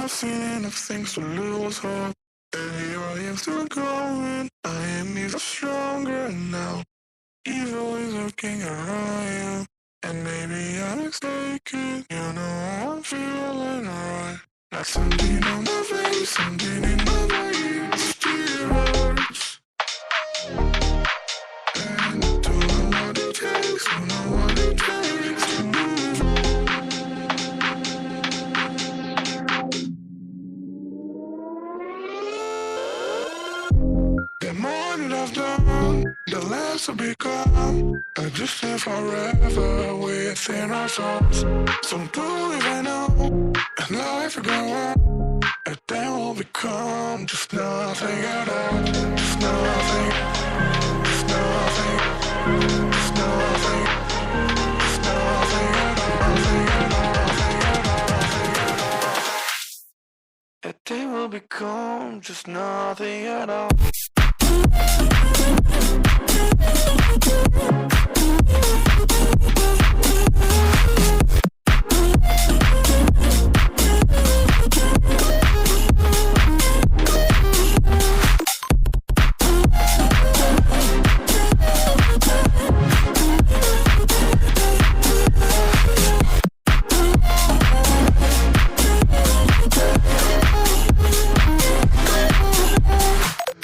I've seen enough things to lose hope, and here I am still going. I am even stronger now. Evil is looking around, and maybe I'm mistaken. You know I'm feeling alright. Like something on my face, something in my brain still hurts. And I don't know what it takes, don't know what it takes to move on. The more that I've done, the less I become. I just live forever within our souls. Some do even know, and life will go on. And then we'll become just nothing at all. Just nothing, just nothing, just nothing, just nothing at all. Nothing at all, nothing at all, nothing at all. And then we'll become just nothing at all.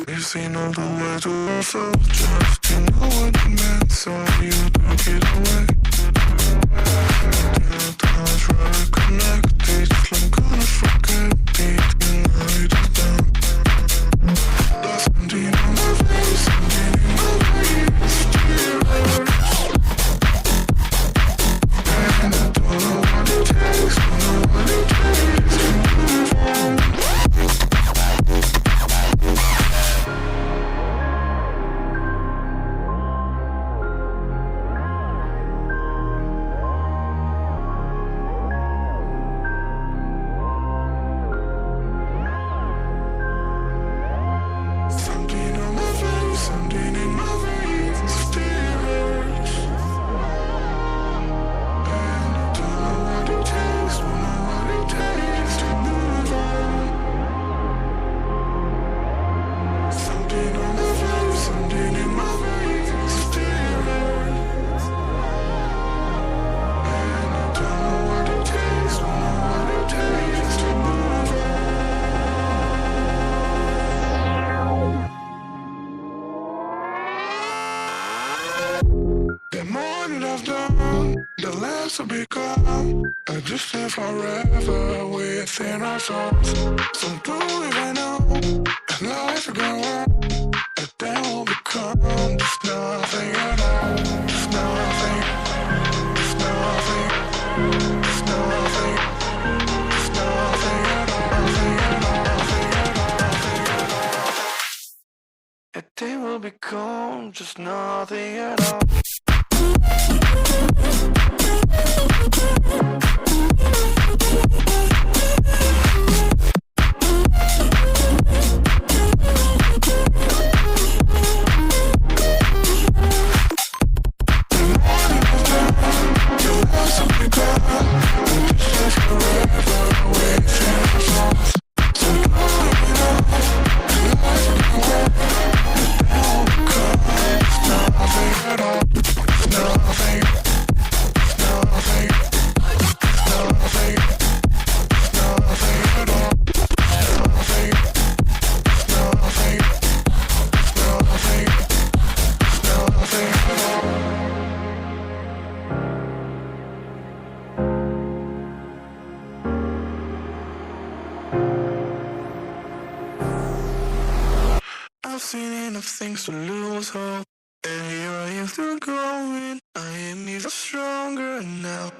You've seen all the words we were so just you know what it meant, so you took it away. Till times were connected, I'm gonna forget it tonight is done. There's something on my face, something in my brain still hurts. And I don't know what it takes, don't know what it takes to move on. The more that I've done, the less I become. I just live forever within our souls. Some do even know, and life will go on. And then we'll become just nothing at all. Just nothing, just nothing, just nothing, just nothing at all. Nothing at all, nothing at all, nothing at all. And then we'll become just nothing at all. I've seen enough things to lose hope, and here I am still going. I am even stronger now.